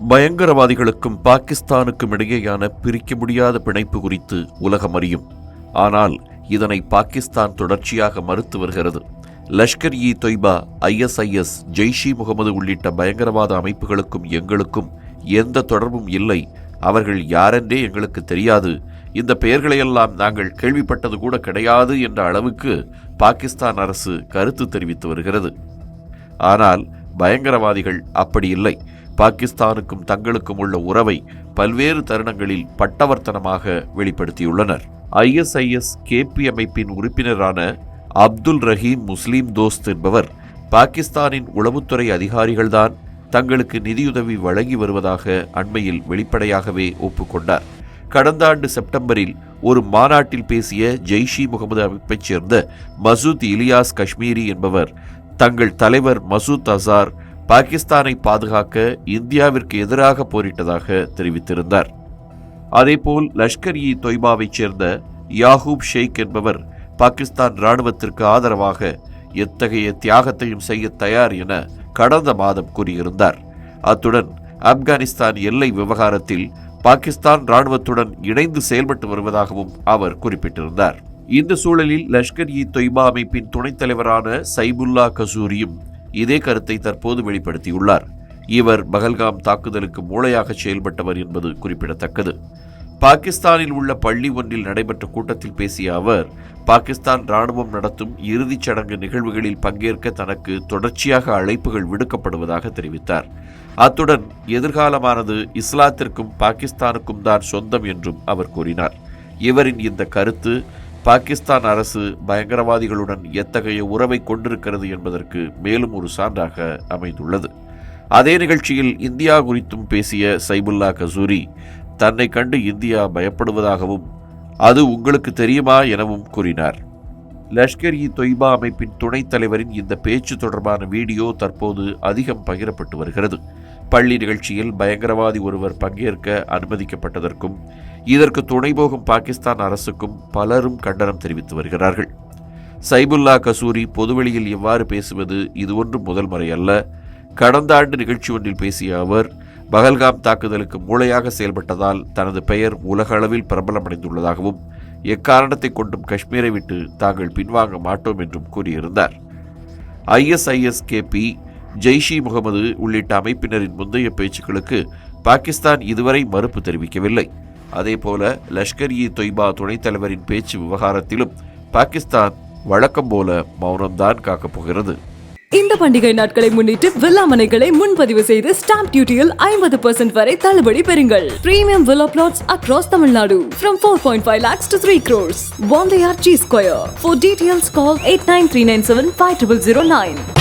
பயங்கரவாதிகளுக்கும் பாகிஸ்தானுக்கும் இடையேயான பிரிக்க முடியாத பிணைப்பு குறித்து உலகம் அறியும். ஆனால் இதனை பாகிஸ்தான் தொடர்ச்சியாக மறுத்து வருகிறது. லஷ்கர்-இ-தொய்பா, ISIS, ஜெய்ஷ்-இ-முகமது உள்ளிட்ட பயங்கரவாத அமைப்புகளுக்கும் எங்களுக்கும் எந்த தொடர்பும் இல்லை, அவர்கள் யாரென்றே எங்களுக்கு தெரியாது, இந்த பெயர்களையெல்லாம் நாங்கள் கேள்விப்பட்டது கூட கிடையாது என்ற அளவுக்கு பாகிஸ்தான் அரசு கருத்து தெரிவித்து வருகிறது. ஆனால் பயங்கரவாதிகள் அப்படி இல்லை. பாகிஸ்தானுக்கும் தங்களுக்கும் உள்ள உறவை பல்வேறு தருணங்களில் பட்டவர்த்தனமாக வெளிப்படுத்தியுள்ளனர். ISIS KP அமைப்பின் உறுப்பினரான அப்துல் ரஹீம் முஸ்லீம் தோஸ்த் என்பவர் பாகிஸ்தானின் உளவுத்துறை அதிகாரிகள்தான் தங்களுக்கு நிதியுதவி வழங்கி வருவதாக அண்மையில் வெளிப்படையாகவே ஒப்புக்கொண்டார். கடந்த ஆண்டு செப்டம்பரில் ஒரு மாநாட்டில் பேசிய ஜெய்ஷ்-இ-முகமது அமைப்பைச் சேர்ந்த மசூத் இலியாஸ் காஷ்மீரி என்பவர் தங்கள் தலைவர் மசூத் அசார் பாகிஸ்தானை பாதுகாக்க இந்தியாவிற்கு எதிராக போரிட்டதாக தெரிவித்திருந்தார். அதேபோல் லஷ்கர்-இ-தொய்பாவைச் சேர்ந்த யாகூப் ஷேக் என்பவர் பாகிஸ்தான் இராணுவத்திற்கு ஆதரவாக எத்தகைய தியாகத்தையும் செய்ய தயார் என கடந்த மாதம் கூறியிருந்தார். அத்துடன் ஆப்கானிஸ்தான் எல்லை விவகாரத்தில் பாகிஸ்தான் இராணுவத்துடன் இணைந்து செயல்பட்டு வருவதாகவும் அவர் குறிப்பிட்டிருந்தார். இந்த சூழலில் லஷ்கர்-இ-தொய்பா அமைப்பின் துணைத் தலைவரான சைபுல்லா கசூரியும் இதே கருத்தை தற்போது வெளிப்படுத்தியுள்ளார். இவர் பகல்காம் தாக்குதலுக்கு மூளையாக செயல்பட்டவர் என்பது குறிப்பிடத்தக்கது. பாகிஸ்தானில் உள்ள பள்ளி ஒன்றில் நடைபெற்ற கூட்டத்தில் பேசிய அவர், பாகிஸ்தான் இராணுவம் நடத்தும் இறுதிச் சடங்கு நிகழ்வுகளில் பங்கேற்க தனக்கு தொடர்ச்சியாக அழைப்புகள் விடுக்கப்படுவதாக தெரிவித்தார். அத்துடன் எதிர்காலமானது இஸ்லாத்திற்கும் பாகிஸ்தானுக்கும் தான் சொந்தம் என்றும் அவர் கூறினார். இவரின் இந்த கருத்து பாகிஸ்தான் அரசு பயங்கரவாதிகளுடன் எத்தகைய உறவை கொண்டிருக்கிறது என்பதற்கு மேலும் ஒரு சான்றாக அமைந்துள்ளது. அதே நிகழ்ச்சியில் இந்தியா குறித்தும் பேசிய சைபுல்லா கசூரி, தன்னை கண்டு இந்தியா பயப்படுவதாகவும் அது உங்களுக்கு தெரியுமா எனவும் கூறினார். லஷ்கர்-இ-தொய்பா அமைப்பின் துணைத் தலைவரின் இந்த பேச்சு தொடர்பான வீடியோ தற்போது அதிகம் பகிரப்பட்டு வருகிறது. பள்ளி நிகழ்ச்சியில் பயங்கரவாதி ஒருவர் பங்கேற்க அனுமதிக்கப்பட்டதற்கும் இதற்கு துணை போகும் பாகிஸ்தான் அரசுக்கும் பலரும் கண்டனம் தெரிவித்து வருகிறார்கள். சைபுல்லா கசூரி பொதுவெளியில் எவ்வாறு பேசுவது இது ஒன்றும் முதல் முறை அல்ல. கடந்த ஆண்டு நிகழ்ச்சி ஒன்றில் பேசிய அவர், பகல்காம் தாக்குதலுக்கு மூளையாக செயல்பட்டதால் தனது பெயர் உலக அளவில் பிரபலமடைந்துள்ளதாகவும் எக்காரணத்தை கொண்டும் காஷ்மீரை விட்டு தாங்கள் பின்வாங்க மாட்டோம் என்றும் கூறியிருந்தார். ISIS KP, ஜெய்ஷ்-இ-முகமது உள்ளிட்ட அமைப்பினரின் முந்தைய பேச்சுக்களுக்கு பாகிஸ்தான் இதுவரை மறுப்பு தெரிவிக்கவில்லை. அதேபோல லஷ்கர்-இ-தொய்பா துணைத் தலைவரின் பேச்சு விவகாரத்திலும் பாகிஸ்தான் வழக்கம் போல மௌனம்தான் காக்கப் போகிறது. இந்த பண்டிகை நாட்களை முன்னிட்டு வில்லா மனைகளை முன்பதிவு செய்து ஸ்டாம்ப் டியூட்டியில் 50% வரை தள்ளுபடி பெறுங்கள். Premium villa plots across Tamil Nadu from 4.5 lakhs to 3 crores. Wandeyar G Square. For details call 8939750009.